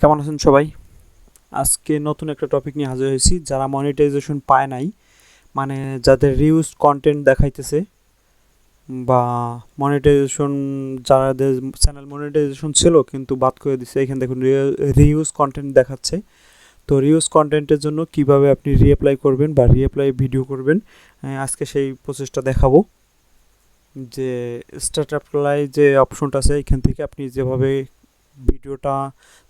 কেমন আছেন সবাই? আজকে নতুন একটা টপিক নিয়ে হাজির হয়েছি। যারা মনিটাইজেশন পায় নাই, মানে যাদের রিউজ কন্টেন্ট দেখাইতেছে বা মনিটাইজেশন, যাদের চ্যানেল মনিটাইজেশন ছিল কিন্তু বাদ করে দিচ্ছে, এখানে দেখুন রিউজ কন্টেন্ট দেখাচ্ছে। তো রিউজ কন্টেন্টের জন্য কিভাবে আপনি রিঅ্যাপ্লাই করবেন বা রিঅ্যাপ্লাই ভিডিও করবেন, আজকে সেই প্রসেসটা দেখাবো। যে স্টার্ট অ্যাপ্লাই যে অপশনটা আছে, এখান থেকে আপনি যেভাবে ভিডিওটা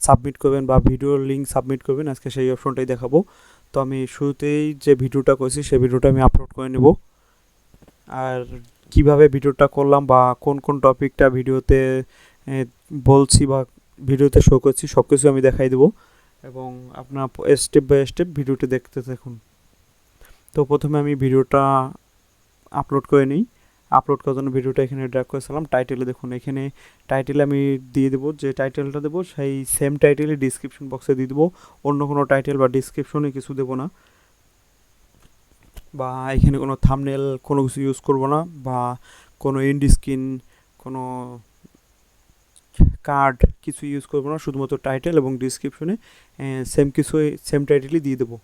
সাবমিট করবেন বা ভিডিওর লিঙ্ক সাবমিট করবেন, আজকে সেই অপশনটাই দেখাবো। তো আমি শুরুতেই যে ভিডিওটা করছি সেই ভিডিওটা আমি আপলোড করে নেব। আর কিভাবে ভিডিওটা করলাম বা কোন কোন টপিকটা ভিডিওতে বলছি বা ভিডিওতে শো করছি, সব কিছু আমি দেখাই দেবো এবং আপনার স্টেপ বাই স্টেপ ভিডিওটি দেখতে থাকুন। তো প্রথমে আমি ভিডিওটা আপলোড করে নিই। আপলোড করার জন্য ভিডিওটা এখানে ড্র্যাগ করেছিলাম। টাইটেলে দেখুন, এখানে টাইটেলে আমি দিয়ে দেবো, যে টাইটেলটা দেবো সেই সেম টাইটেলে ডিসক্রিপশন বক্সে দিয়ে দেবো। অন্য কোনো টাইটেল বা ডিসক্রিপশনে কিছু দেবো না, বা এখানে কোনো থাম্বনেল কোনো কিছু ইউজ করবো না, বা কোনো এন্ড স্ক্রিন, কোনো কার্ড কিছু ইউজ করবো না। শুধুমাত্র টাইটেল এবং ডিসক্রিপশনে সেম টাইটেলই দিয়ে দেবো।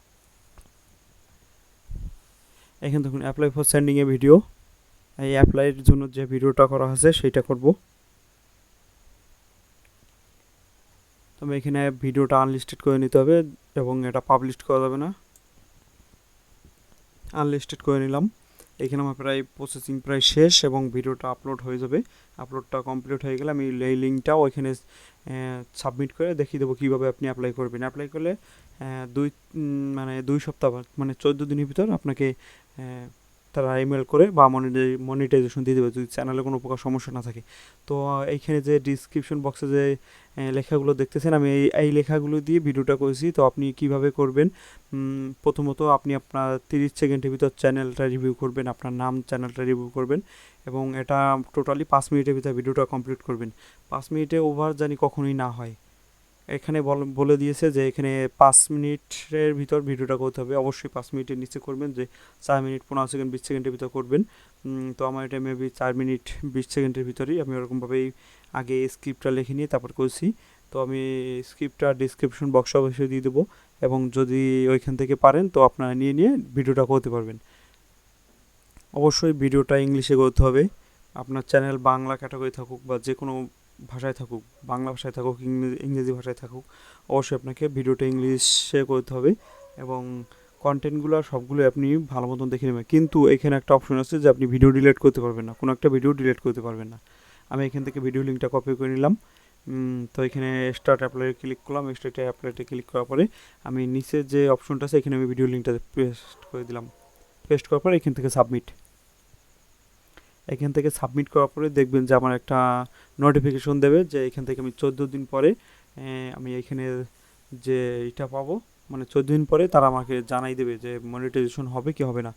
এখানে দেখুন apply for sending A video, এই অ্যাপ্লাইয়ের জন্য যে ভিডিওটা করা হয়েছে সেইটা করব। তবে এখানে ভিডিওটা আনলিস্টেড করে নিতে হবে এবং এটা পাবলিশ করা যাবে না। আনলিস্টেড করে নিলাম। এখানে আমার প্রায় প্রসেসিং প্রায় শেষ এবং ভিডিওটা আপলোড হয়ে যাবে। আপলোডটা কমপ্লিট হয়ে গেলে আমি এই লিঙ্কটাও ওইখানে সাবমিট করে দেখিয়ে দেবো কীভাবে আপনি অ্যাপ্লাই করবেন। অ্যাপ্লাই করলে মানে 2 সপ্তাহ মানে 14 দিনের ভিতর আপনাকে তারা ইমেল করে বা মনিটাইজেশন দিয়ে দেবে, যদি চ্যানেলে কোনো প্রকার সমস্যা না থাকে। তো এইখানে যে ডিসক্রিপশন বক্সে যে লেখাগুলো দেখতেছেন, আমি এই লেখাগুলো দিয়ে ভিডিওটা করেছি। তো আপনি কিভাবে করবেন, প্রথমত আপনি আপনার 30 সেকেন্ডের ভিতর চ্যানেলটা রিভিউ করবেন, আপনার নাম চ্যানেলটা রিভিউ করবেন এবং এটা টোটালি 5 মিনিটের ভিতরে ভিডিওটা কমপ্লিট করবেন। 5 মিনিটে ওভার জানি কখনোই না হয়। এখানে বলে দিয়েছে যে এখানে 5 মিনিটের ভিতর ভিডিওটা করতে হবে। অবশ্যই 5 মিনিটের নিচে করবেন, যে 4 মিনিট 15 সেকেন্ড 20 সেকেন্ডের ভিতর করবেন। তো আমার এটা মেবি 4 মিনিট 20 সেকেন্ডের ভিতরেই আমি ওরকমভাবেই আগে স্ক্রিপ্টটা লিখে নিয়ে তারপর করছি। তো আমি স্ক্রিপ্টটা ডিসক্রিপশন বক্সে অবশ্যই দিয়ে দেবো এবং যদি ওইখান থেকে পারেন তো আপনারা নিয়ে ভিডিওটা করতে পারবেন। অবশ্যই ভিডিওটা ইংলিশে করতে হবে। আপনার চ্যানেল বাংলা ক্যাটাগরি থাকুক বা যে কোনো ভাষায় থাকুক, বাংলা ভাষায় থাকুক, ইংরেজি ভাষায় থাকুক, অবশ্যই আপনাকে ভিডিওটা ইংলিশে করতে হবে এবং কন্টেন্টগুলো সবগুলো আপনি ভালো মতন দেখে নেবেন। কিন্তু এখানে একটা অপশন আছে যে আপনি ভিডিও ডিলিট করতে পারবেন না, কোনো একটা ভিডিও ডিলিট করতে পারবেন না। আমি এখান থেকে ভিডিও লিঙ্কটা কপি করে নিলাম। তো এখানে স্টার্ট অ্যাপ্লাই ক্লিক করলাম। স্টার্ট অ্যাপ্লাইতে ক্লিক করার পরে আমি নিচে যে অপশনটা আছে এখানে আমি ভিডিও লিঙ্কটা পেস্ট করে দিলাম। পেস্ট করার পরে এখান থেকে সাবমিট করার পরে দেখবেন যে আমার একটা নোটিফিকেশন দেবে যে এখান থেকে আমি 14 দিন পরে আমি এখানে যে এটা পাবো, মানে 14 দিন পরে তারা আমাকে জানাই দেবে যে মনিটাইজেশন হবে কি হবে না।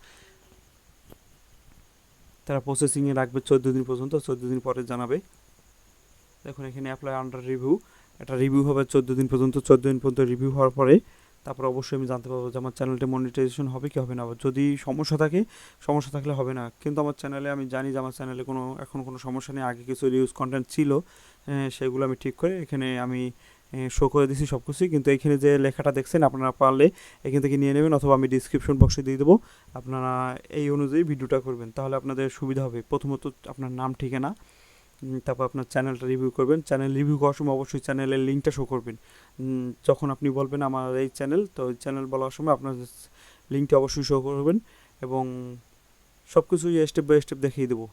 তারা প্রসেসিংয়ে রাখবে 14 দিন পর্যন্ত, 14 দিন পরে জানাবে। দেখুন এখানে অ্যাপ্লাই আন্ডার রিভিউ, এটা রিভিউ হবে 14 দিন পর্যন্ত। 14 দিন পর্যন্ত রিভিউ হওয়ার পরে তারপর অবশ্যই আমি জানতে পারবো যে আমার চ্যানেলটা মনিটাইজেশন হবে কি হবে না। যদি সমস্যা থাকলে হবে না। কিন্তু আমার চ্যানেলে আমি জানি যে আমার চ্যানেলে এখন কোনো সমস্যা নেই। আগে কিছু রিউজ কন্টেন্ট ছিল, সেগুলো আমি ঠিক করে এখানে আমি শো করে দিছি সব কিছুই। কিন্তু এখানে যে লেখাটা দেখছেন, আপনারা পারলে এখান থেকে নিয়ে নেবেন অথবা আমি ডিসক্রিপশন বক্সে দিয়ে দেবো। আপনারা এই অনুযায়ী ভিডিওটা করবেন, তাহলে আপনাদের সুবিধা হবে। প্রথমত আপনার নাম ঠিকানা, তারপর আপনার চ্যানেলটা রিভিউ করবেন। চ্যানেল রিভিউ করার সময় অবশ্যই চ্যানেলের লিঙ্কটা শো করবেন। যখন আপনি বলবেন আমার এই চ্যানেল, তো ওই চ্যানেল বলার সময় আপনার লিঙ্কটা অবশ্যই শো করবেন এবং সব কিছুই স্টেপ বাই স্টেপ দেখিয়ে দেবো।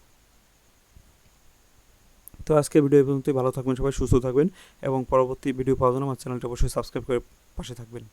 তো আজকে ভিডিও এই পর্যন্তই। ভালো থাকবেন সবাই, সুস্থ থাকবেন এবং পরবর্তী ভিডিও পাওয়ার জন্য আমার চ্যানেলটা অবশ্যই সাবস্ক্রাইব করে পাশে থাকবেন।